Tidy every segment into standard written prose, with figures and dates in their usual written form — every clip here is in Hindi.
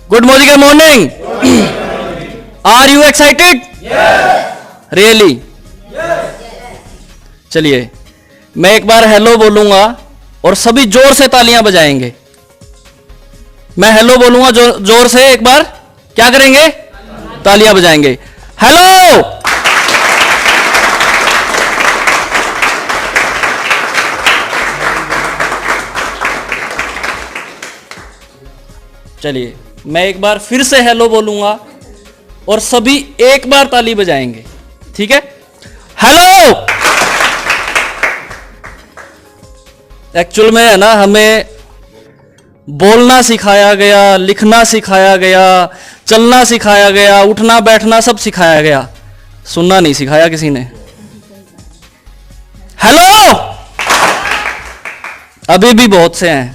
Good morning. Are you excited? Yes. Really? Yes. चलिए मैं एक बार हेलो बोलूंगा और सभी जोर से तालियां बजाएंगे। मैं हेलो बोलूंगा जोर से, एक बार क्या करेंगे? तालियां बजाएंगे। हेलो। चलिए मैं एक बार फिर से हेलो बोलूंगा और सभी एक बार ताली बजाएंगे, ठीक है? हेलो। एक्चुअल में है ना, हमें बोलना सिखाया गया, लिखना सिखाया गया, चलना सिखाया गया, उठना बैठना सब सिखाया गया, सुनना नहीं सिखाया किसी ने। हेलो अभी भी बहुत से हैं।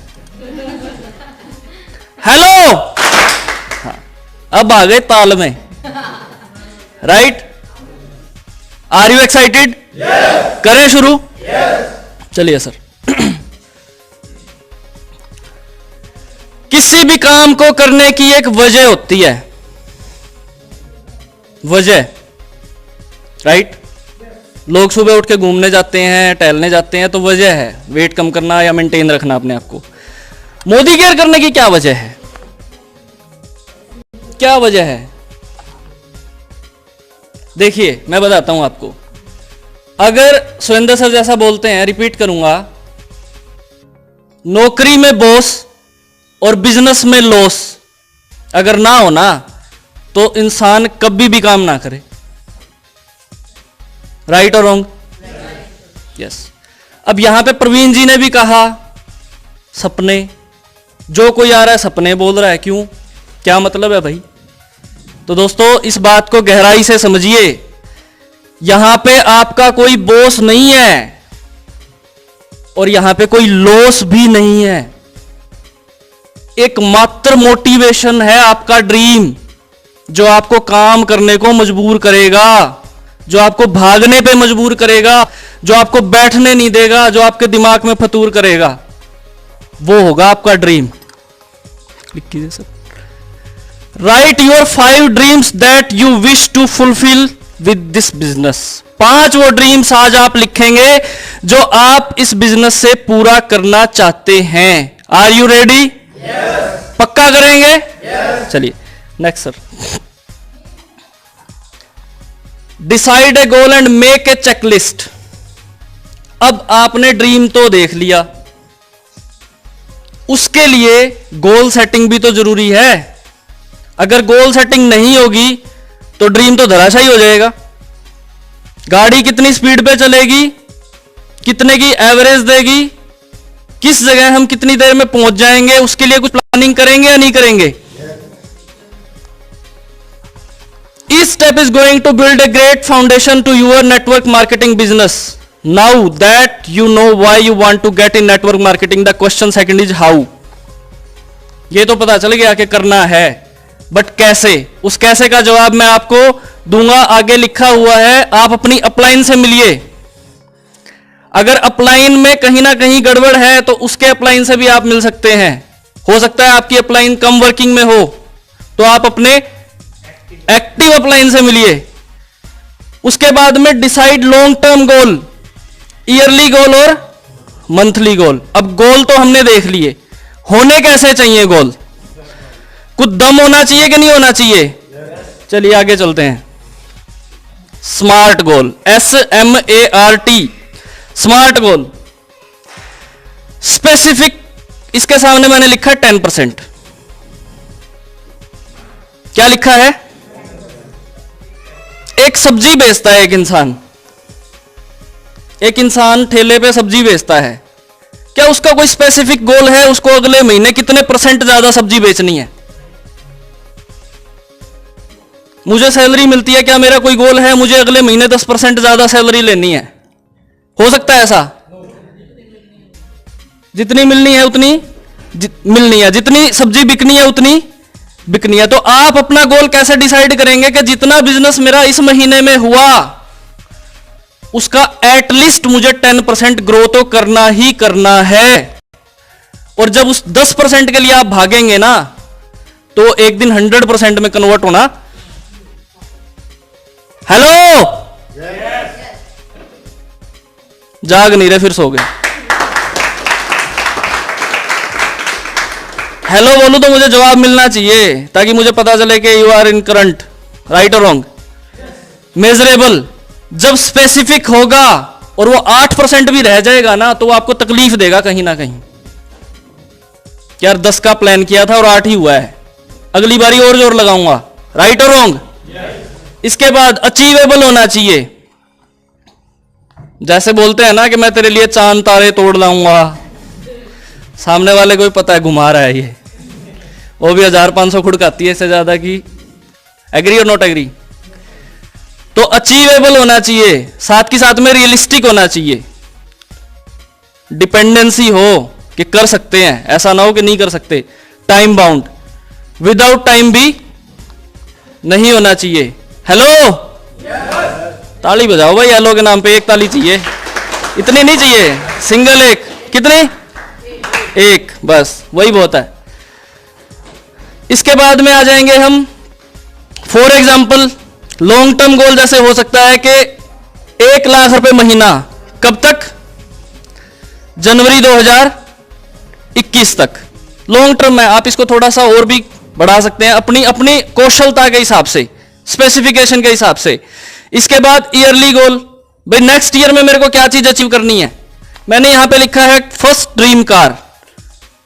हेलो। हाँ, अब आ गए ताल में, राइट? Are you excited? करें शुरू? चलिए सर। किसी भी काम को करने की एक वजह होती है, वजह, राइट? लोग सुबह उठ के घूमने जाते हैं, टहलने जाते हैं, तो वजह है वेट कम करना या मेंटेन रखना अपने आप को। मोदी केयर करने की क्या वजह है? क्या वजह है? देखिए मैं बताता हूं आपको। अगर सुरेंद्र सर जैसा बोलते हैं, रिपीट करूंगा, नौकरी में बॉस और बिजनेस में लॉस अगर ना हो ना, तो इंसान कभी भी काम ना करे। राइट और रॉन्ग? यस। अब यहां पे प्रवीण जी ने भी कहा सपने, जो कोई आ रहा है सपने बोल रहा है, क्यों? क्या मतलब है भाई? तो दोस्तों इस बात को गहराई से समझिए। यहां पे आपका कोई बॉस नहीं है और यहां पे कोई लॉस भी नहीं है। एक मात्र मोटिवेशन है आपका ड्रीम, जो आपको काम करने को मजबूर करेगा, जो आपको भागने पे मजबूर करेगा, जो आपको बैठने नहीं देगा, जो आपके दिमाग में फतूर करेगा, वो होगा आपका ड्रीम। लिख कीजिए sir. Write your 5 dreams that you wish to fulfil with this business. 5 वो ड्रीम्स आज आप लिखेंगे जो आप इस बिजनेस से पूरा करना चाहते हैं। Are you ready? पक्का करेंगे? चलिए next sir. Decide a goal and make a checklist. अब आपने ड्रीम तो देख लिया, उसके लिए गोल सेटिंग भी तो जरूरी है। अगर गोल सेटिंग नहीं होगी तो ड्रीम तो धराशायी हो जाएगा। गाड़ी कितनी स्पीड पे चलेगी, कितने की एवरेज देगी, किस जगह हम कितनी देर में पहुंच जाएंगे, उसके लिए कुछ प्लानिंग करेंगे या नहीं करेंगे? Each step is going to build a great foundation to your network marketing business. Now that you know why you want to get in network marketing, the question second is how. ये तो पता चल गया कि करना है, बट कैसे? उस कैसे का जवाब मैं आपको दूंगा, आगे लिखा हुआ है। आप अपनी अपलाइन से मिलिए। अगर अपलाइन में कहीं ना कहीं गड़बड़ है तो उसके अपलाइन से भी आप मिल सकते हैं। हो सकता है आपकी अपलाइन कम वर्किंग में हो, तो आप अपने एक्टिव अपलाइन से मिलिए। उसके बाद में decide long term goal, yearly goal और मंथली गोल। अब गोल तो हमने देख लिए, होने कैसे चाहिए गोल? कुछ दम होना चाहिए कि नहीं होना चाहिए? चलिए आगे चलते हैं। स्मार्ट गोल, SMART, स्मार्ट गोल। स्पेसिफिक, इसके सामने मैंने लिखा 10%। क्या लिखा है? एक सब्जी बेचता है एक इंसान ठेले पे सब्जी बेचता है। क्या उसका कोई स्पेसिफिक गोल है? उसको अगले महीने कितने % ज्यादा सब्जी बेचनी है? मुझे सैलरी मिलती है, क्या मेरा कोई गोल है मुझे अगले महीने 10% ज्यादा सैलरी लेनी है? हो सकता है ऐसा? जितनी मिलनी है उतनी मिलनी है, जितनी सब्जी बिकनी है उतनी बिकनी है। तो आप अपना गोल कैसे डिसाइड करेंगे कि जितना बिजनेस मेरा इस महीने में हुआ उसका एटलीस्ट मुझे 10% ग्रो तो करना ही करना है। और जब उस 10% के लिए आप भागेंगे ना, तो एक दिन 100% में कन्वर्ट होना। हेलो, जाग नहीं रहे, फिर सो गए। हेलो बोलूं तो मुझे जवाब मिलना चाहिए, ताकि मुझे पता चले कि you are in current, right और रॉन्ग। मेजरेबल जब स्पेसिफिक होगा और वो 8% भी रह जाएगा ना, तो वो आपको तकलीफ देगा कहीं ना कहीं। यार 10 का प्लान किया था और 8 ही हुआ है, अगली बारी और जोर लगाऊंगा, राइट और रॉन्ग। इसके बाद अचीवेबल होना चाहिए। जैसे बोलते हैं ना कि मैं तेरे लिए चांद तारे तोड़ लाऊंगा, सामने वाले को भी पता है घुमा रहा है ये, वो भी 1500 खुड़काती है इससे ज्यादा की। एग्री और नॉट एग्री? तो अचीवेबल होना चाहिए, साथ के साथ में रियलिस्टिक होना चाहिए। डिपेंडेंसी हो कि कर सकते हैं, ऐसा ना हो कि नहीं कर सकते। टाइम बाउंड, विदाउट टाइम भी नहीं होना चाहिए। हेलो, ताली बजाओ भाई, हेलो के नाम पे एक ताली चाहिए, इतनी नहीं चाहिए, सिंगल एक। कितनी? एक, बस वही बहुत है। इसके बाद में आ जाएंगे हम, फॉर एग्जाम्पल लॉन्ग टर्म गोल जैसे हो सकता है कि 1 लाख रुपए महीना, कब तक? जनवरी 2021 तक। लॉन्ग टर्म है, आप इसको थोड़ा सा और भी बढ़ा सकते हैं अपनी अपनी कौशलता के हिसाब से, स्पेसिफिकेशन के हिसाब से। इसके बाद ईयरली गोल, भाई नेक्स्ट ईयर में मेरे को क्या चीज अचीव करनी है। मैंने यहां पे लिखा है फर्स्ट ड्रीम कार।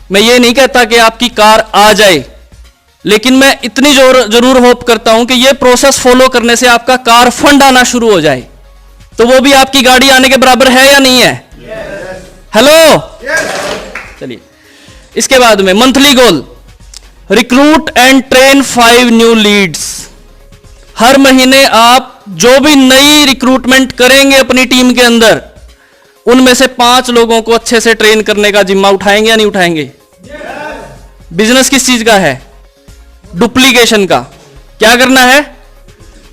मैं ये नहीं कहता कि आपकी कार आ जाए, लेकिन मैं इतनी जरूर होप करता हूं कि ये प्रोसेस फॉलो करने से आपका कार फंड आना शुरू हो जाए, तो वो भी आपकी गाड़ी आने के बराबर है या नहीं है? हेलो, चलिए। इसके बाद में monthly goal, recruit and train 5 new leads. हर महीने आप जो भी नई रिक्रूटमेंट करेंगे अपनी टीम के अंदर, उनमें से 5 लोगों को अच्छे से ट्रेन करने का जिम्मा उठाएंगे या नहीं उठाएंगे? बिजनेस किस चीज का है? डुप्लीकेशन का। क्या करना है?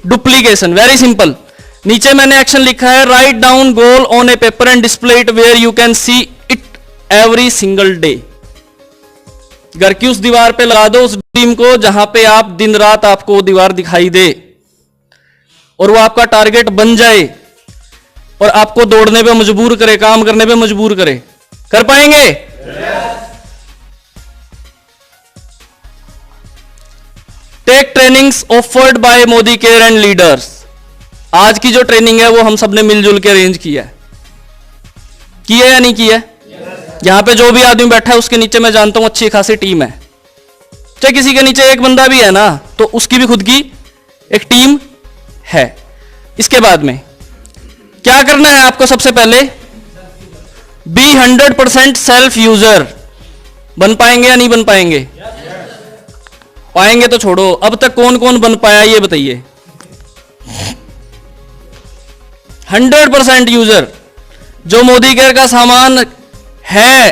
डुप्लीकेशन। Very simple. नीचे मैंने एक्शन लिखा है, write down goal on a paper and display it where you can see it every single day. घर की उस दीवार पे लगा दो उस ड्रीम को जहां पे आप दिन रात आपको वो दीवार दिखाई दे, और वो आपका टारगेट बन जाए और आपको दौड़ने पे मजबूर करे, काम करने पे मजबूर करे। कर पाएंगे? Take trainings offered by Modi care and leaders. आज की जो ट्रेनिंग है वो हम सबने मिलजुल के अरेंज किया है या नहीं किया है? यहां पे जो भी आदमी बैठा है उसके नीचे मैं जानता हूं अच्छी खासी टीम है। चाहे किसी के नीचे एक बंदा भी है ना, तो उसकी भी खुद की एक टीम है। इसके बाद में क्या करना है आपको? सबसे पहले बी 100% सेल्फ यूजर। बन पाएंगे या नहीं बन पाएंगे? पाएंगे तो छोड़ो, अब तक कौन कौन बन पाया ये बताइए। 100% यूजर। जो मोदी केयर का सामान है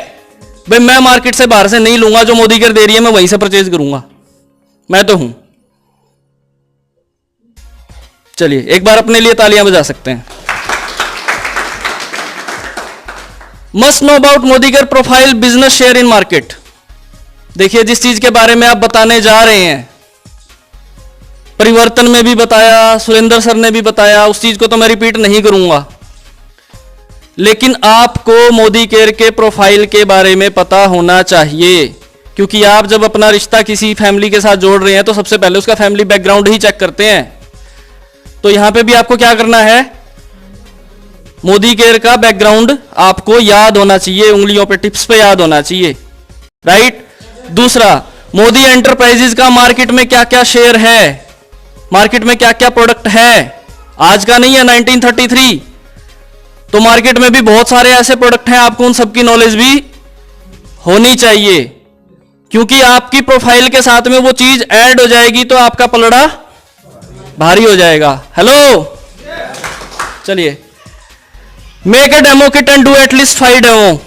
भाई, मैं मार्केट से बाहर से नहीं लूंगा, जो मोदी केयर दे रही है मैं वहीं से परचेज करूंगा, मैं तो हूं। चलिए एक बार अपने लिए तालियां बजा सकते हैं। Must know about Modi care profile business share in market. देखिए जिस चीज के बारे में आप बताने जा रहे हैं, परिवर्तन में भी बताया, सुरेंद्र सर ने भी बताया, उस चीज को तो मैं रिपीट नहीं करूंगा, लेकिन आपको मोदी केयर के प्रोफाइल के बारे में पता होना चाहिए। क्योंकि आप जब अपना रिश्ता किसी फैमिली के साथ जोड़ रहे हैं तो सबसे पहले उसका फैमिली बैकग्राउंड ही चेक करते हैं। तो यहां पे भी आपको क्या करना है? मोदी केयर का बैकग्राउंड आपको याद होना चाहिए, उंगलियों पे टिप्स पे याद होना चाहिए, राइट। दूसरा, मोदी एंटरप्राइजेज का मार्केट में क्या क्या शेयर है, मार्केट में क्या क्या प्रोडक्ट है। आज का नहीं है, 1933। तो मार्केट में भी बहुत सारे ऐसे प्रोडक्ट हैं, आपको उन सबकी नॉलेज भी होनी चाहिए, क्योंकि आपकी प्रोफाइल के साथ में वो चीज ऐड हो जाएगी तो आपका पलड़ा भारी हो जाएगा। हेलो, चलिए। Make a demo kit and do at least 5 demo.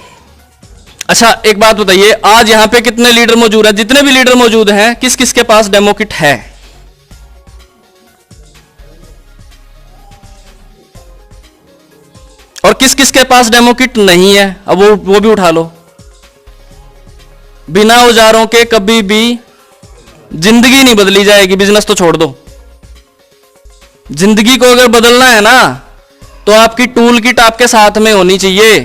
अच्छा एक बात बताइए, आज यहां पे कितने लीडर मौजूद हैं? जितने भी लीडर मौजूद हैं, किस किस के पास डेमो किट है? और किस किस के पास डेमो किट नहीं है? अब वो भी उठा लो। बिना औजारों के कभी भी जिंदगी नहीं बदली जाएगी, बिजनेस तो छोड़ दो। जिंदगी को अगर बदलना है ना तो आपकी टूल किट आपके साथ में होनी चाहिए।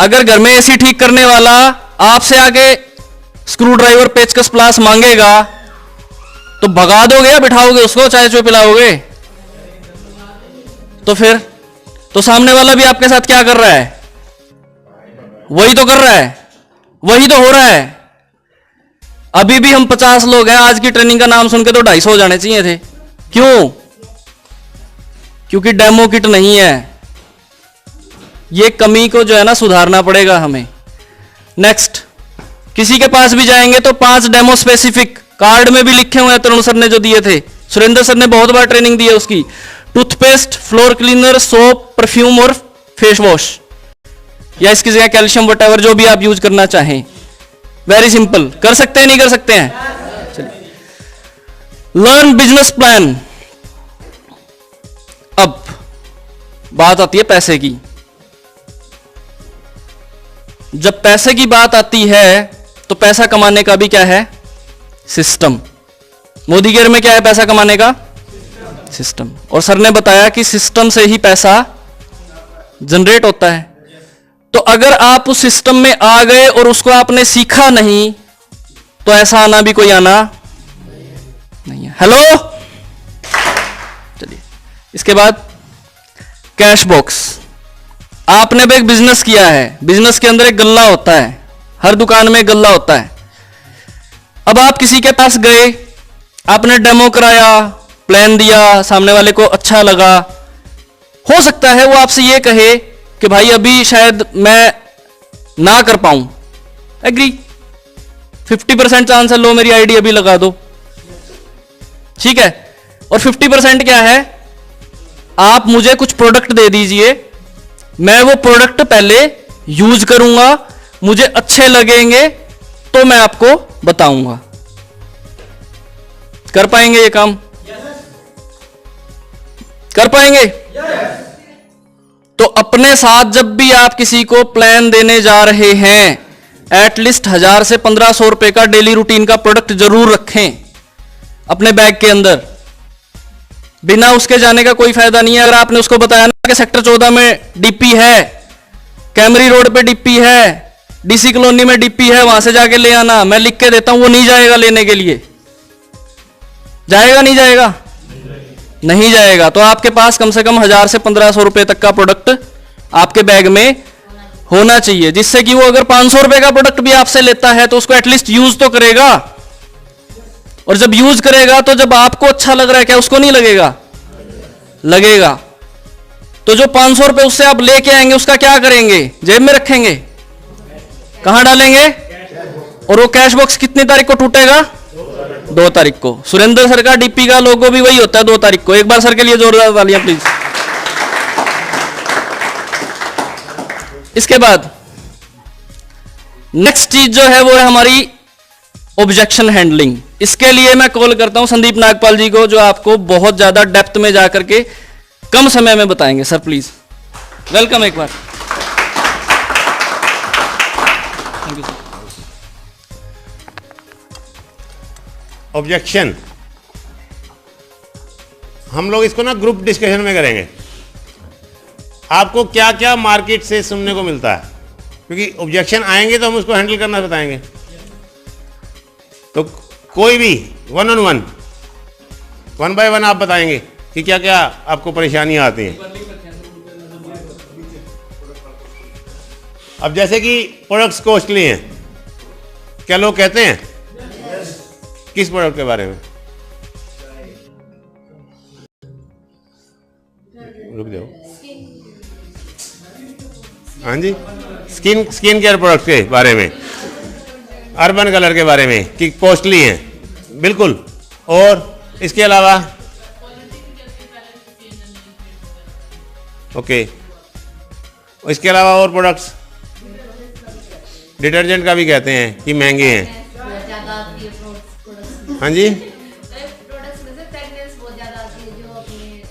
अगर घर में एसी ठीक करने वाला आपसे आके स्क्रू ड्राइवर पेचकस प्लास मांगेगा तो भगा दोगे या बिठाओगे उसको, चाय चो पिलाओगे? तो फिर तो सामने वाला भी आपके साथ क्या कर रहा है? वही तो कर रहा है, वही तो हो रहा है। अभी भी हम 50 लोग हैं, आज की ट्रेनिंग का नाम सुन के तो 250 हो जाने चाहिए थे। क्यों? क्योंकि डेमो किट नहीं है। ये कमी को जो है ना सुधारना पड़ेगा हमें। नेक्स्ट, किसी के पास भी जाएंगे तो 5 डेमो स्पेसिफिक कार्ड में भी लिखे हुए हैं, तरुण सर ने जो दिए थे, सुरेंद्र सर ने बहुत बार ट्रेनिंग दी है उसकी। Toothpaste, floor cleaner, soap, perfume और फेस वॉश, या इसकी जगह कैल्शियम वटेवर जो भी आप यूज करना चाहें। वेरी सिंपल, कर सकते हैं नहीं कर सकते हैं? चलिए, लर्न बिजनेस प्लान। अब बात आती है पैसे की। जब पैसे की बात आती है तो पैसा कमाने का भी क्या है? सिस्टम। मोदी केयर में क्या है पैसा कमाने का? सिस्टम। और सर ने बताया कि सिस्टम से ही पैसा जनरेट होता है। तो अगर आप उस सिस्टम में आ गए और उसको आपने सीखा नहीं तो ऐसा आना भी कोई आना नहीं है। हेलो, चलिए इसके बाद कैश बॉक्स। आपने भी एक बिजनेस किया है, बिजनेस के अंदर एक गल्ला होता है, हर दुकान में एक गल्ला होता है। अब आप किसी के पास गए, आपने डेमो कराया, प्लान दिया, सामने वाले को अच्छा लगा। हो सकता है वो आपसे ये कहे कि भाई अभी शायद मैं ना कर पाऊं। एग्री, 50% चांस है, लो मेरी आईडी अभी लगा दो, ठीक है। और 50% क्या है? आप मुझे कुछ प्रोडक्ट दे दीजिए, मैं वो प्रोडक्ट पहले यूज करूंगा, मुझे अच्छे लगेंगे तो मैं आपको बताऊंगा। कर पाएंगे ये काम? कर पाएंगे? तो अपने साथ जब भी आप किसी को प्लान देने जा रहे हैं, एटलीस्ट 1000 से 1500 रुपए का डेली रूटीन का प्रोडक्ट जरूर रखें अपने बैग के अंदर। बिना उसके जाने का कोई फायदा नहीं है। अगर आपने उसको बताया ना कि सेक्टर 14 में डीपी है, कैमरी रोड पे डीपी है, डीसी कॉलोनी में डीपी है, वहां से जाके ले आना, मैं लिख के देता हूं, वो नहीं जाएगा लेने के लिए। जाएगा नहीं जाएगा? नहीं जाएगा। तो आपके पास कम से कम 1000 से 1500 रुपए तक का प्रोडक्ट आपके बैग में होना चाहिए, जिससे कि वो अगर 500 रुपए का प्रोडक्ट भी आपसे लेता है तो उसको एटलीस्ट यूज तो करेगा। और जब यूज करेगा तो जब आपको अच्छा लग रहा है, क्या उसको नहीं लगेगा? लगेगा। तो जो 500 रुपए उससे आप लेके आएंगे उसका क्या करेंगे? जेब में रखेंगे? कहां डालेंगे? और वो कैश बॉक्स कितनी तारीख को टूटेगा? 2 तारीख को। सुरेंद्र सर का डीपी का लोगो भी वही होता है, 2 तारीख को। एक बार सर के लिए जोरदार तालियां प्लीज। इसके बाद नेक्स्ट चीज जो है वो है हमारी ऑब्जेक्शन हैंडलिंग। इसके लिए मैं कॉल करता हूं संदीप नागपाल जी को, जो आपको बहुत ज्यादा डेप्थ में जाकर के कम समय में बताएंगे। सर प्लीज वेलकम एक बार। Thank you sir. ऑब्जेक्शन, हम लोग इसको ना ग्रुप डिस्कशन में करेंगे। आपको क्या क्या मार्केट से सुनने को मिलता है, क्योंकि ऑब्जेक्शन आएंगे तो हम उसको हैंडल करना बताएंगे। तो कोई भी 1 on 1, 1 by 1 आप बताएंगे कि क्या क्या आपको परेशानियां आती हैं। अब जैसे कि प्रोडक्ट्स कॉस्टली हैं, क्या लोग कहते हैं? किस प्रोडक्ट के बारे में? रुक जाओ। हाँ जी, स्किन केयर प्रोडक्ट के बारे में, अर्बन कलर के बारे में कि कॉस्टली हैं, बिल्कुल। और इसके अलावा ओके, इसके अलावा और प्रोडक्ट्स, डिटर्जेंट का भी कहते हैं कि महंगे हैं। हाँ जी,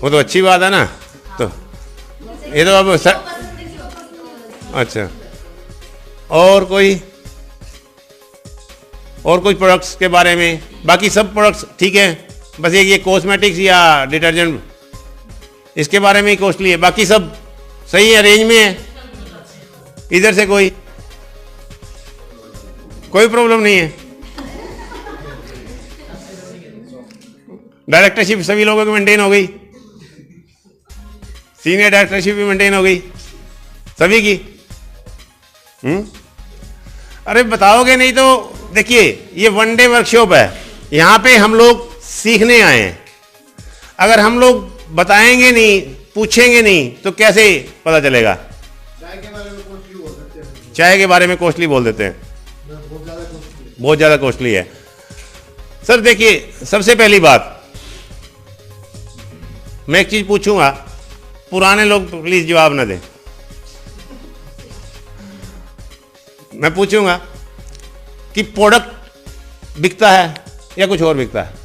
वो तो अच्छी बात है ना। तो ये तो अब अच्छा, और कोई और कुछ प्रोडक्ट्स के बारे में, बाकी सब प्रोडक्ट्स ठीक है, बस एक ये कॉस्मेटिक्स या डिटर्जेंट इसके बारे में ही कॉस्टली है, बाकी सब सही है, रेंज में है, इधर से कोई प्रॉब्लम नहीं है। डायरेक्टरशिप सभी लोगों की मेंटेन हो गई, सीनियर डायरेक्टरशिप भी मेंटेन हो गई सभी की। अरे बताओगे नहीं तो देखिए, ये 1 डे वर्कशॉप है, यहाँ पे हम लोग सीखने आए हैं। अगर हम लोग बताएंगे नहीं, पूछेंगे नहीं, तो कैसे पता चलेगा? चाय के बारे में कॉस्टली बोल देते हैं, चाय के बारे में कॉस्टली बोल देते हैं, बहुत ज़्यादा कॉस्टली है। सर देखिए, सबसे पहली बात मैं एक चीज़ पूछूंगा, पुराने लोग प्लीज़ जवाब ना दें। मैं पूछूंगा कि प्रोडक्ट बिकता है या कुछ और बिकता है?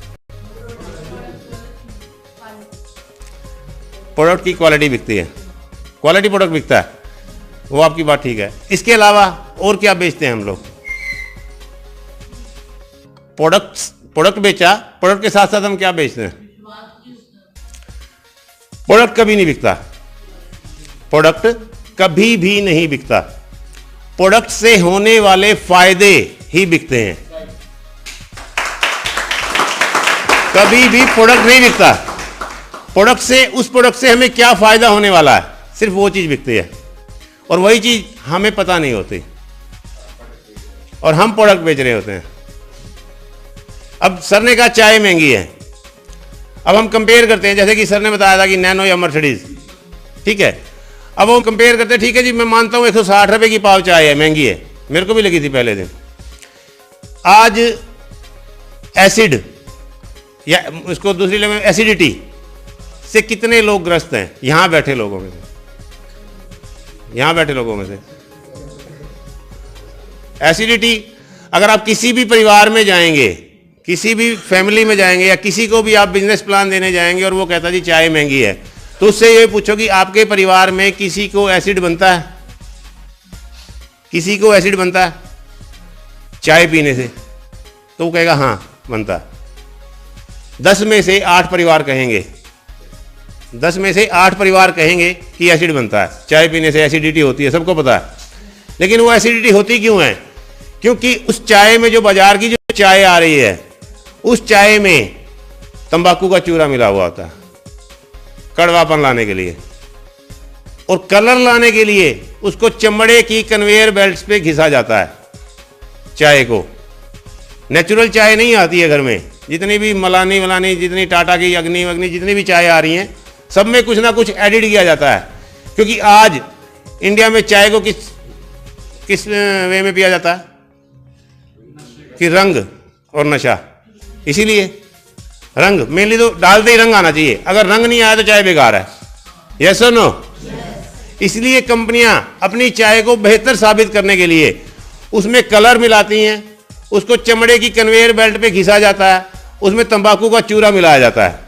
प्रोडक्ट की क्वालिटी बिकती है, क्वालिटी प्रोडक्ट बिकता है, वो आपकी बात ठीक है। इसके अलावा और क्या बेचते हैं हम लोग? प्रोडक्ट बेचा, प्रोडक्ट के साथ साथ हम क्या बेचते हैं? प्रोडक्ट कभी नहीं बिकता, प्रोडक्ट कभी भी नहीं बिकता, प्रोडक्ट से होने वाले फायदे ही बिकते हैं। कभी भी प्रोडक्ट नहीं बिकता, प्रोडक्ट से, उस प्रोडक्ट से हमें क्या फायदा होने वाला है, सिर्फ वो चीज बिकती है, और वही चीज हमें पता नहीं होती, और हम प्रोडक्ट बेच रहे होते हैं। अब सर ने कहा चाय महंगी है, अब हम कंपेयर करते हैं, जैसे कि सर ने बताया था कि नैनो या मर्सिडीज, ठीक है, अब वो कंपेयर करते हैं, ठीक है जी मैं मानता हूँ 160 रुपये की पाव चाय है, महंगी है, मेरे को भी लगी थी पहले दिन। आज एसिड या उसको दूसरी लैंग्वेज में एसिडिटी से कितने लोग ग्रस्त हैं? यहां बैठे लोगों में से, यहां बैठे लोगों में से एसिडिटी। अगर आप किसी भी परिवार में जाएंगे, किसी भी फैमिली में जाएंगे, या किसी को भी आप बिजनेस प्लान देने जाएंगे और वो कहता जी चाय महंगी है, तो उससे ये पूछो कि आपके परिवार में किसी को एसिड बनता है? किसी को एसिड बनता है चाय पीने से? तो वो कहेगा हाँ बनता है। 10 में से 8 परिवार कहेंगे, 10 में से 8 परिवार कहेंगे कि एसिड बनता है, चाय पीने से एसिडिटी होती है, सबको पता है। लेकिन वो एसिडिटी होती क्यों है? क्योंकि उस चाय में, जो बाजार की जो चाय आ रही है, उस चाय में तंबाकू का चूरा मिला हुआ होता है कड़वापन लाने के लिए, और कलर लाने के लिए उसको चमड़े की कन्वेयर बेल्ट्स पे घिसा जाता है। चाय को नेचुरल चाय नहीं आती है घर में, जितनी भी मलानी जितनी टाटा की अग्नि जितनी भी चाय आ रही हैं, सब में कुछ ना कुछ एडिड किया जाता है। क्योंकि आज इंडिया में चाय को किस वे में पिया जाता है? कि रंग और नशा। इसीलिए रंग मेनली, तो डालते ही रंग आना चाहिए, अगर रंग नहीं आया तो चाय बेकार है। यस और नो? इसलिए कंपनियां अपनी चाय को बेहतर साबित करने के लिए उसमें कलर मिलाती हैं, उसको चमड़े की कन्वेयर बेल्ट पे घिसा जाता है, उसमें तंबाकू का चूरा मिलाया जाता है,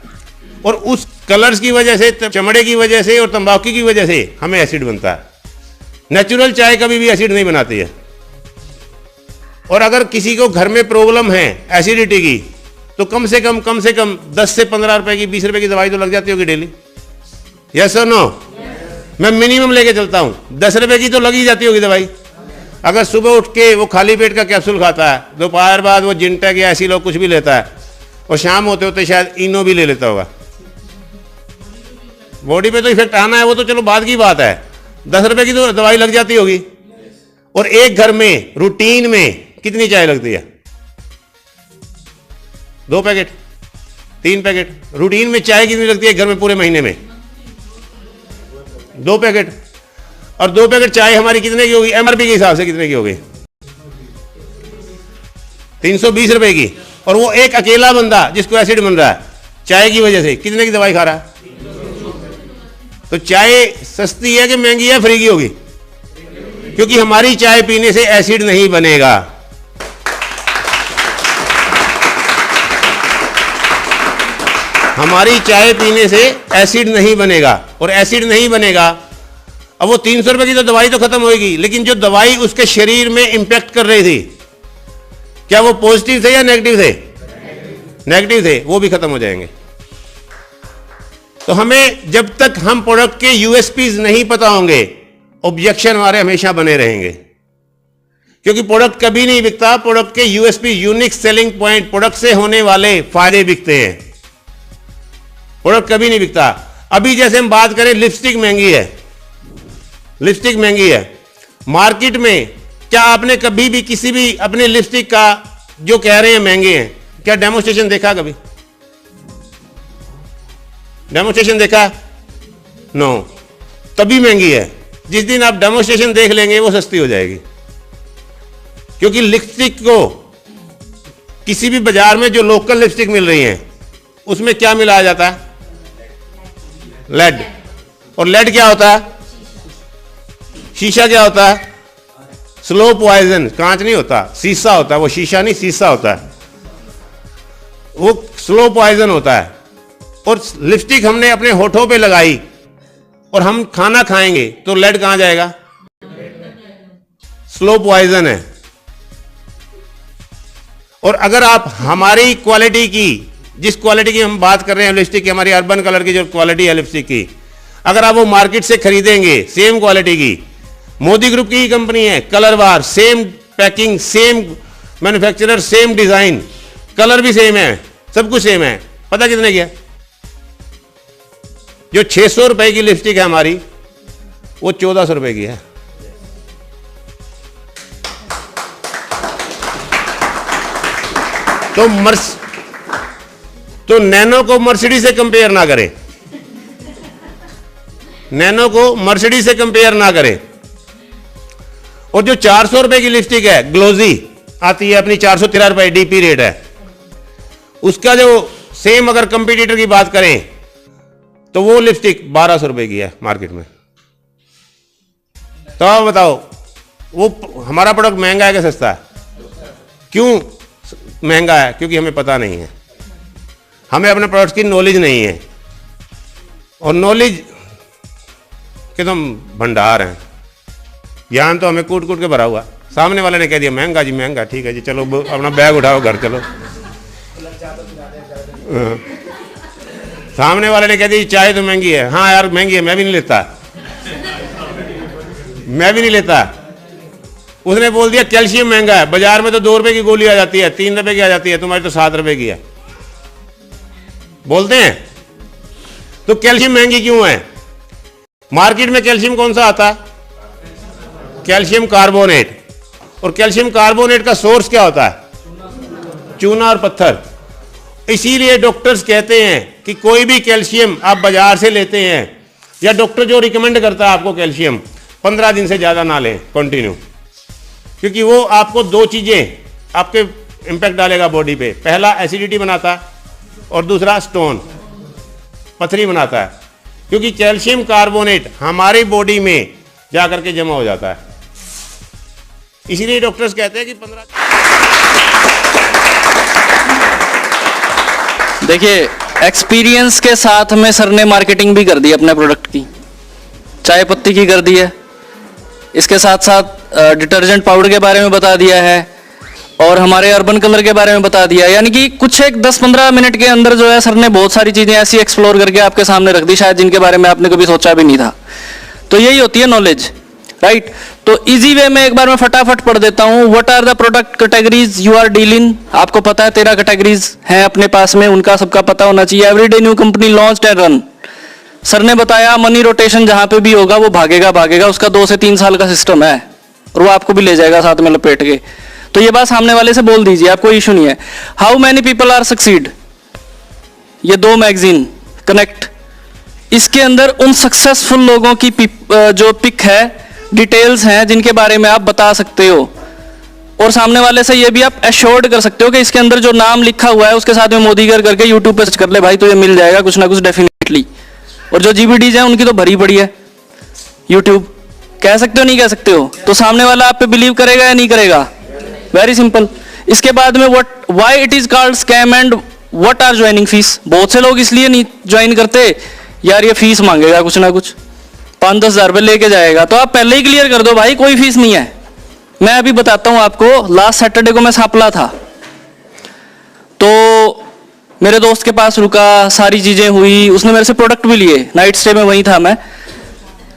और उस कलर्स की वजह से, चमड़े की वजह से और तंबाकू की वजह से हमें एसिड बनता है। नेचुरल चाय कभी भी एसिड नहीं बनाती है। और अगर किसी को घर में प्रॉब्लम है एसिडिटी की, तो कम से कम 10 से 15 रुपए की, 20 रुपए की दवाई तो लग जाती होगी डेली। यस और नो? मैं मिनिमम लेके चलता हूं, 10 रुपए की तो लग ही जाती होगी दवाई। अगर सुबह उठ के वो खाली पेट का कैप्सूल खाता है, दोपहर बाद वो जिंटेक या ऐसी लोग कुछ भी लेता है, और शाम होते होते शायद इनो भी ले लेता होगा। बॉडी पे तो इफेक्ट आना है, वो तो चलो बाद की बात है, 10 रुपए की तो दवाई लग जाती होगी। और एक घर में रूटीन में कितनी चाय लगती है? 2 पैकेट, 3 पैकेट। रूटीन में चाय कितनी लगती है घर में पूरे महीने में? 2 पैकेट। और 2 पैकेट चाय हमारी कितने की होगी एमआरपी के हिसाब से? कितने की होगी? 320 रुपए की। और वो एक अकेला बंदा जिसको एसिड बन रहा है चाय की वजह से, कितने की दवाई खा रहा है? तो चाय सस्ती है कि महंगी है? फ्री की होगी, क्योंकि हमारी चाय पीने से एसिड नहीं बनेगा। हमारी चाय पीने से एसिड नहीं बनेगा, और एसिड नहीं बनेगा। अब वो 300 रुपए की तो दवाई तो खत्म होगी, लेकिन जो दवाई उसके शरीर में इंपैक्ट कर रही थी, क्या वो पॉजिटिव थे या नेगेटिव थे? नेगेटिव थे, वो भी खत्म हो जाएंगे। तो हमें जब तक हम प्रोडक्ट के यूएसपीज नहीं पता होंगे, ऑब्जेक्शन हमारे हमेशा बने रहेंगे, क्योंकि प्रोडक्ट कभी नहीं बिकता। प्रोडक्ट के USP, unique selling point, product से होने वाले फायदे बिकते हैं, प्रोडक्ट कभी नहीं बिकता। अभी जैसे हम बात करें, लिपस्टिक महंगी है, लिपस्टिक महंगी है मार्केट में। क्या आपने कभी भी किसी भी अपने लिपस्टिक का जो कह रहे हैं महंगे हैं, क्या डेमोस्ट्रेशन देखा? कभी डेमोस्ट्रेशन देखा? नो। तभी महंगी है, जिस दिन आप डेमोस्ट्रेशन देख लेंगे वो सस्ती हो जाएगी। क्योंकि लिपस्टिक को किसी भी बाजार में जो लोकल लिपस्टिक मिल रही है उसमें क्या मिलाया जाता है? लेड। और लेड क्या होता है? शीशा क्या होता है? Slow poison. कांच नहीं होता, शीशा होता है। वो शीशा नहीं, शीशा होता है, वो स्लो पॉइजन होता है। और लिपस्टिक हमने अपने होठों पे लगाई और हम खाना खाएंगे तो लेड कहां जाएगा? स्लो पॉइजन है। और अगर आप हमारी क्वालिटी की, जिस क्वालिटी की हम बात कर रहे हैं लिपस्टिक की, हमारी अर्बन कलर की जो क्वालिटी है लिपस्टिक की, अगर आप वो मार्केट से खरीदेंगे सेम क्वालिटी की, मोदी ग्रुप की ही कंपनी है, colour bar, same packing, same manufacturer, same design, colour भी सेम है, सब कुछ सेम है, पता कितने की है? जो 600 रुपए की लिपस्टिक है हमारी, वो 1400 रुपए की है। तो नैनो को मर्सिडीज से कंपेयर ना करें, नैनो को मर्सिडीज से कंपेयर ना करें। और जो 400 रुपए की लिपस्टिक है, ग्लोजी आती है अपनी, 413 रुपए डीपी रेट है उसका। जो सेम अगर कंपटीटर की बात करें तो वो लिपस्टिक 1200 रुपए की है मार्केट में। तो आप बताओ, वो हमारा प्रोडक्ट महंगा है कि सस्ता है? क्यों महंगा है? क्योंकि हमें पता नहीं है, हमें अपने प्रोडक्ट की नॉलेज नहीं है। और नॉलेज के तो भंडार हैं, ज्ञान तो हमें कूट कूट के भरा हुआ। सामने वाले ने कह दिया महंगा जी, महंगा, ठीक है जी, चलो अपना बैग उठाओ, घर चलो। सामने वाले ने कह दिया चाय तो महंगी है, हाँ यार महंगी है, मैं भी नहीं लेता, मैं भी नहीं लेता। उसने बोल दिया कैल्शियम महंगा है, बाजार में तो 2 रुपए की गोली आ जाती है, 3 रुपए की आ जाती है, तुम्हारी तो 7 रुपए की है, बोलते हैं। तो कैल्शियम महंगी क्यों है? मार्केट में कैल्शियम कौन सा आता है? Calcium carbonate. और कैल्शियम कार्बोनेट का सोर्स क्या होता है? चूना और पत्थर। इसीलिए डॉक्टर्स कहते हैं कि कोई भी कैल्शियम आप बाजार से लेते हैं, या डॉक्टर जो रिकमेंड करता है आपको कैल्शियम, 15 दिन से ज्यादा ना लें कंटिन्यू, क्योंकि वो आपको 2 चीजें आपके इंपैक्ट डालेगा बॉडी पे। पहला एसिडिटी बनाता है और दूसरा स्टोन, पथरी बनाता है, क्योंकि कैल्शियम कार्बोनेट हमारी बॉडी में जाकर के जमा हो जाता है। इसीलिए डॉक्टर्स कहते हैं कि 15। देखिए, एक्सपीरियंस के साथ में सर ने मार्केटिंग भी कर दी अपने प्रोडक्ट की, चाय पत्ती की कर दी है, इसके साथ साथ डिटर्जेंट पाउडर के बारे में बता दिया है और हमारे अर्बन कलर के बारे में बता दिया है। यानी कि कुछ एक 10-15 मिनट के अंदर जो है सर ने बहुत सारी चीजें ऐसी एक्सप्लोर करके आपके सामने रख दी, शायद जिनके बारे में आपने कभी सोचा भी नहीं था। तो यही होती है नॉलेज, राइट? तो इजी वे में एक बार मैं फटाफट पढ़ देता हूं। What are the product categories you are dealing? आपको पता है 13 कैटेगरीज हैं अपने पास में, उनका सबका पता होना चाहिए। Everyday new company launched and run. Sir ने बताया मनी रोटेशन जहां पे भी होगा वो भागेगा भागेगा, उसका 2 से 3 साल का सिस्टम है और वो आपको भी ले जाएगा साथ में लपेट के। तो ये बात सामने वाले से बोल दीजिए, आपको इशू नहीं है। How many people are succeed, ये 2 मैगजीन कनेक्ट, इसके अंदर उन सक्सेसफुल लोगों की जो पिक है, डिटेल्स हैं जिनके बारे में आप बता सकते हो, और सामने वाले से ये भी आप एश्योर्ड कर सकते हो कि इसके अंदर जो नाम लिखा हुआ है उसके साथ में मोदी करके यूट्यूब पे सर्च कर ले भाई, तो ये मिल जाएगा कुछ ना कुछ डेफिनेटली। और जो जीबीडीज हैं उनकी तो भरी पड़ी है यूट्यूब, कह सकते हो नहीं कह सकते हो? तो सामने वाला आप पे बिलीव करेगा या नहीं करेगा? Very simple. इसके बाद में why it is called scam and what are joining fees. बहुत से लोग इसलिए नहीं ज्वाइन करते, यार ये फीस मांगेगा कुछ ना कुछ, 5-10 हज़ार रुपये लेके जाएगा। तो आप पहले ही क्लियर कर दो भाई, कोई फीस नहीं है, मैं अभी बताता हूं आपको, लास्ट सैटरडे को मैं सांपला था, तो मेरे दोस्त के पास रुका, सारी चीजें हुई, उसने मेरे से प्रोडक्ट भी लिए, नाइट स्टे में वहीं था मैं,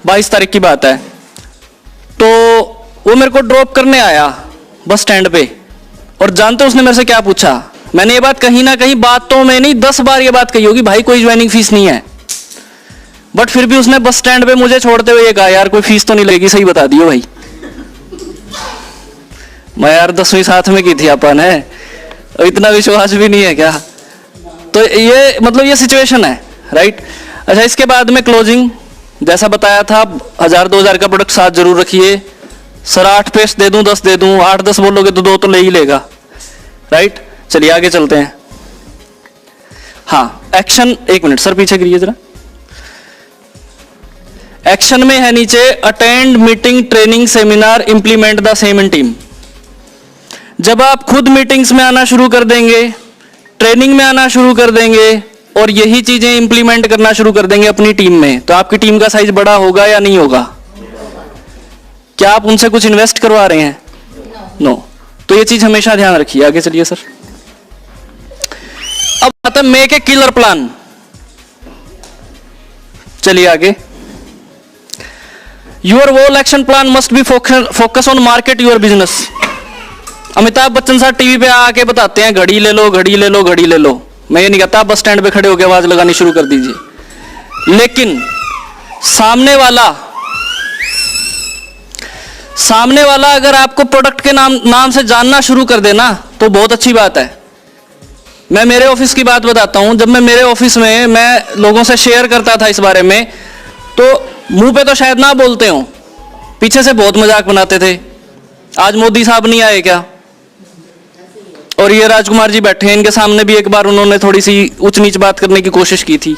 22 तारीख की बात है। तो वो मेरे को ड्रॉप करने आया बस स्टैंड पे, और जानते हो उसने मेरे से क्या पूछा? मैंने ये बात कहीं ना कहीं बातों में नहीं 10 बार ये बात कही होगी, भाई कोई ज्वाइनिंग फीस नहीं है, बट फिर भी उसने बस स्टैंड पे मुझे छोड़ते हुए ये कहा, यार कोई फीस तो नहीं लगेगी, सही बता दियो भाई। मैं यार 10वीं साथ में की थी अपन है, इतना विश्वास भी नहीं है क्या? तो ये मतलब ये सिचुएशन है, राइट। अच्छा, इसके बाद में क्लोजिंग जैसा बताया था, 1000-2000 का प्रोडक्ट साथ जरूर रखिए। सर 8 पेस्ट दे दूं 10 दे दूं, 8-10 बोलोगे तो 2 तो ले ही लेगा, राइट। चलिए आगे चलते हैं। हाँ, एक्शन, 1 मिनट सर पीछे करिए जरा। एक्शन में है नीचे, attend meeting, training, seminar, implement the same in team. जब आप खुद मीटिंग्स में आना शुरू कर देंगे, ट्रेनिंग में आना शुरू कर देंगे और यही चीजें इंप्लीमेंट करना शुरू कर देंगे अपनी टीम में, तो आपकी टीम का साइज बड़ा होगा या नहीं होगा? क्या आप उनसे कुछ इन्वेस्ट करवा रहे हैं? नो। तो ये चीज हमेशा ध्यान रखिए। आगे चलिए सर। अब आता है मेक ए किलर प्लान। चलिए आगे। Your whole action plan must be focus on market your business. Amitabh Bachchan साहब टीवी पे आके बताते हैं घड़ी ले लो, घड़ी ले लो, घड़ी ले लो। मैं ये नहीं कहता आप बस स्टैंड पे खड़े होकर आवाज लगानी शुरू कर दीजिए, लेकिन सामने वाला अगर आपको प्रोडक्ट के नाम से जानना शुरू कर देना तो बहुत अच्छी बात है। मैं मेरे ऑफिस की बात बताता हूं। जब मैं मेरे ऑफिस में मैं लोगों से शेयर करता था इस बारे में, तो मुंह पे तो शायद ना बोलते हो, पीछे से बहुत मजाक बनाते थे। आज मोदी साहब नहीं आए क्या, और ये राजकुमार जी बैठे हैं, इनके सामने भी एक बार उन्होंने थोड़ी सी ऊंच नीच बात करने की कोशिश की थी,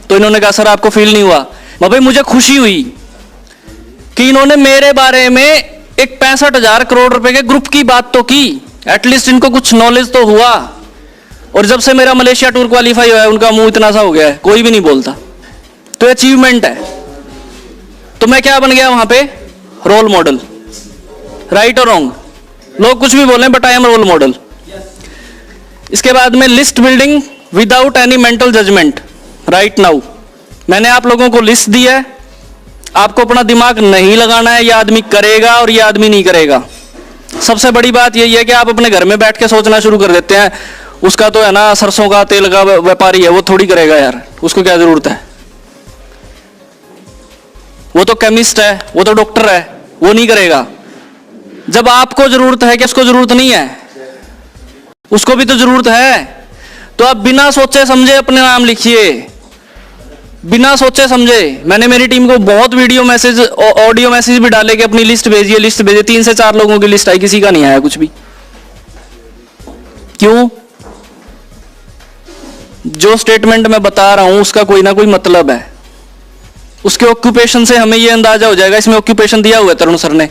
तो इन्होंने कहा सर आपको फील नहीं हुआ? भाई मुझे खुशी हुई कि इन्होंने मेरे बारे में एक 65,000 करोड़ रुपए के ग्रुप की बात तो की, एटलीस्ट इनको कुछ नॉलेज तो हुआ। और जब से मेरा मलेशिया टूर क्वालिफाई हुआ है, उनका मुंह इतना सा हो गया है, कोई भी नहीं बोलता। तो अचीवमेंट है। तो मैं क्या बन गया वहां पे? Role model. राइट और रॉन्ग? लोग कुछ भी बोले, but I am role model. इसके बाद में list building without any mental judgement. Right now मैंने आप लोगों को लिस्ट दी है, आपको अपना दिमाग नहीं लगाना है, ये आदमी करेगा और ये आदमी नहीं करेगा। सबसे बड़ी बात यही है कि आप अपने घर में बैठ के सोचना शुरू कर देते हैं, उसका तो है ना सरसों का तेल का व्यापारी है, वो थोड़ी करेगा यार, उसको क्या जरूरत है, वो तो केमिस्ट है, वो तो डॉक्टर है, वो नहीं करेगा। जब आपको जरूरत है कि उसको जरूरत नहीं है, उसको भी तो जरूरत है, तो आप बिना सोचे समझे अपने नाम लिखिए, बिना सोचे समझे। मैंने मेरी टीम को बहुत वीडियो मैसेज, ऑडियो मैसेज भी डाले कि अपनी लिस्ट भेजिए, लिस्ट भेजिए। 3 से 4 लोगों की लिस्ट आई, किसी का नहीं आया कुछ भी। क्यों? जो स्टेटमेंट मैं बता रहा हूं उसका कोई ना कोई मतलब है। उसके ऑक्यूपेशन से हमें यह अंदाजा हो जाएगा, इसमें ऑक्यूपेशन दिया हुआ है तरुण सर ने,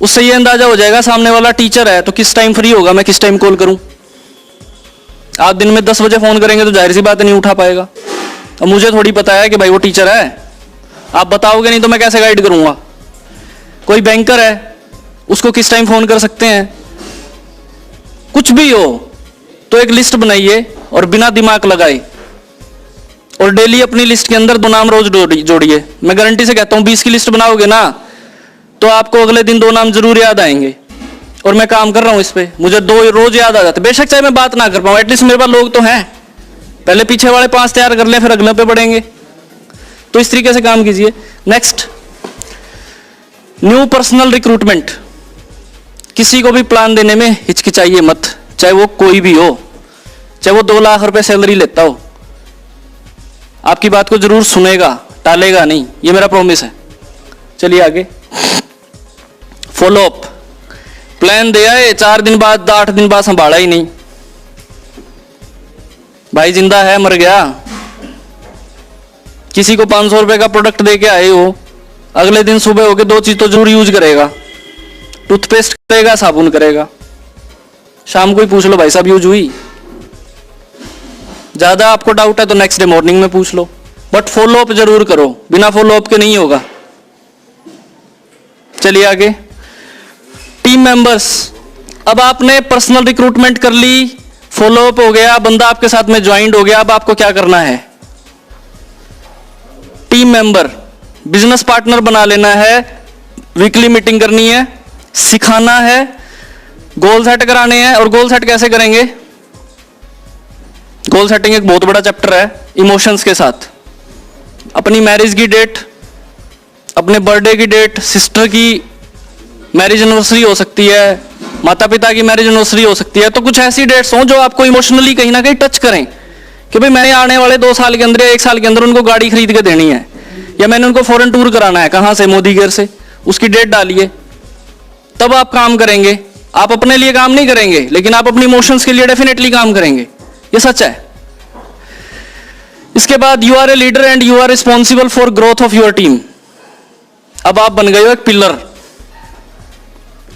उससे ये अंदाजा हो जाएगा सामने वाला टीचर है तो किस टाइम फ्री होगा, मैं किस टाइम कॉल करूं। आप दिन में 10 बजे फोन करेंगे तो जाहिर सी बात नहीं उठा पाएगा। अब मुझे थोड़ी पता है कि भाई वो टीचर है, आप बताओगे नहीं तो मैं कैसे गाइड करूंगा। कोई बैंकर है, उसको किस टाइम फोन कर सकते हैं। कुछ भी हो तो एक लिस्ट बनाइए और बिना दिमाग लगाए, और डेली अपनी लिस्ट के अंदर 2 नाम रोज जोड़िए। मैं गारंटी से कहता हूं 20 की लिस्ट बनाओगे ना तो आपको अगले दिन 2 नाम जरूर याद आएंगे। और मैं काम कर रहा हूं इस पे, मुझे 2 रोज याद आ जाते, बेशक चाहे मैं बात ना कर पाऊं, एटलीस्ट मेरे पास लोग तो हैं। पहले पीछे वाले 5 तैयार कर ले, फिर अगले पे बढ़ेंगे। तो इस तरीके से काम कीजिए। Next, new personal recruitment. किसी को भी प्लान देने में हिचकिचाइए मत, चाहे वो कोई भी हो, चाहे वो 2 लाख रुपए सैलरी लेता हो, आपकी बात को जरूर सुनेगा, टालेगा नहीं, ये मेरा प्रॉमिस है। चलिए आगे। Follow up. प्लान दिया है, 4 दिन बाद 8 दिन बाद संभाला ही नहीं, भाई जिंदा है मर गया। किसी को 500 रुपए का प्रोडक्ट दे के आए हो, अगले दिन सुबह होके 2 चीज तो जरूर यूज करेगा, टूथपेस्ट करेगा, साबुन करेगा। शाम को ही पूछ लो भाई साहब यूज हुई। ज्यादा आपको डाउट है तो नेक्स्ट डे मॉर्निंग में पूछ लो, बट फॉलो अप जरूर करो, बिना फॉलो अप के नहीं होगा। चलिए आगे। टीम मेंबर्स, अब आपने पर्सनल रिक्रूटमेंट कर ली, फॉलोअप हो गया, बंदा आपके साथ में ज्वाइंट हो गया, अब आपको क्या करना है? टीम मेंबर, बिजनेस पार्टनर बना लेना है, वीकली मीटिंग करनी है, सिखाना है, गोल सेट कराने हैं। और गोल सेट कैसे करेंगे? गोल सेटिंग एक बहुत बड़ा चैप्टर है इमोशंस के साथ। अपनी मैरिज की डेट, अपने बर्थडे की डेट, सिस्टर की मैरिज एनिवर्सरी हो सकती है, माता पिता की मैरिज एनिवर्सरी हो सकती है, तो कुछ ऐसी डेट्स हों जो आपको इमोशनली कहीं ना कहीं टच करें कि भाई मैंने आने वाले 2 साल के अंदर या 1 साल के अंदर उनको गाड़ी खरीद के देनी है, या मैंने उनको फॉरेन टूर कराना है, कहाँ से? मोदी केयर से। उसकी डेट डालिए, तब आप काम करेंगे। आप अपने लिए काम नहीं करेंगे, लेकिन आप अपनी इमोशंस के लिए डेफिनेटली काम करेंगे, ये सच है। इसके बाद you are a leader and you are responsible for growth of your team. अब आप बन गए हो एक पिलर।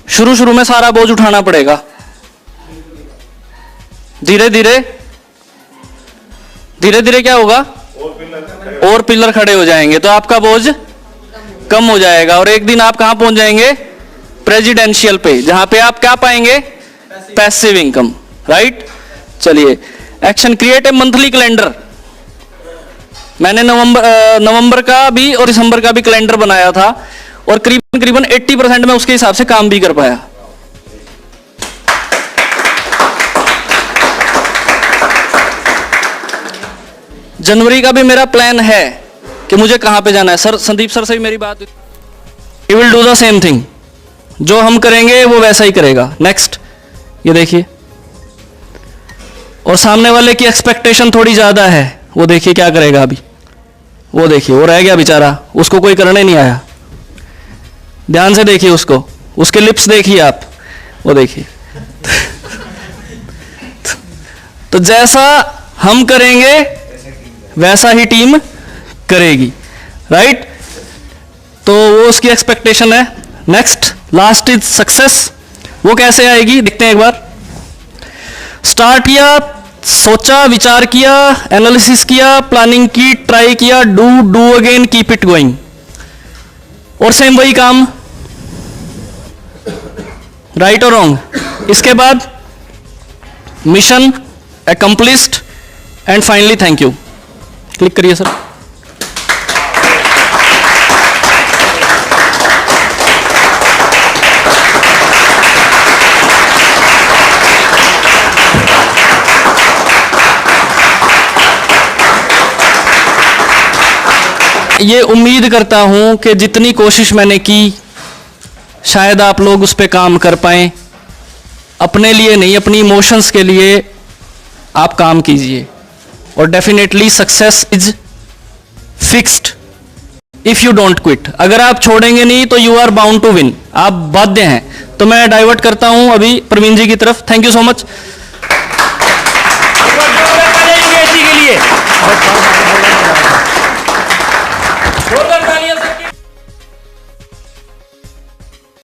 शुरू शुरू में सारा बोझ उठाना पड़ेगा, धीरे धीरे धीरे धीरे क्या होगा? और पिलर खड़े हो जाएंगे, तो आपका बोझ कम हो जाएगा, और एक दिन आप कहां पहुंच जाएंगे? प्रेसिडेंशियल पे, जहां पे आप क्या पाएंगे? Passive income, right? चलिए, action, create a monthly calendar. मैंने नवंबर का भी और दिसंबर का भी कैलेंडर बनाया था, और करीबन 80% में उसके हिसाब से काम भी कर पाया। जनवरी का भी मेरा प्लान है कि मुझे कहां पे जाना है। सर, संदीप सर से भी मेरी बात, he will do the same thing. जो हम करेंगे वो वैसा ही करेगा। नेक्स्ट, ये देखिए, और सामने वाले की एक्सपेक्टेशन थोड़ी ज्यादा है, वो देखिए क्या करेगा अभी। वो देखिए, वो रह गया बेचारा, उसको कोई करने नहीं आया। ध्यान से देखिए उसको, उसके लिप्स देखिए आप, वो देखिए। तो जैसा हम करेंगे वैसा ही टीम करेगी, राइट? तो वो उसकी एक्सपेक्टेशन है। Next, last is success. वो कैसे आएगी देखते हैं एक बार। स्टार्ट किया, सोचा, विचार किया, एनालिसिस किया, प्लानिंग की, ट्राई किया, do again, keep it going. और सेम वही काम, राइट और रॉन्ग। इसके बाद mission accomplished and finally thank you. Click करिए सर। ये उम्मीद करता हूं कि जितनी कोशिश मैंने की शायद आप लोग उस पर काम कर पाएं। अपने लिए नहीं, अपनी इमोशंस के लिए आप काम कीजिए, और definitely success is fixed if you don't quit. अगर आप छोड़ेंगे नहीं तो you are bound to win, आप बाध्य हैं। तो मैं डाइवर्ट करता हूं अभी प्रवीण जी की तरफ। Thank you so much.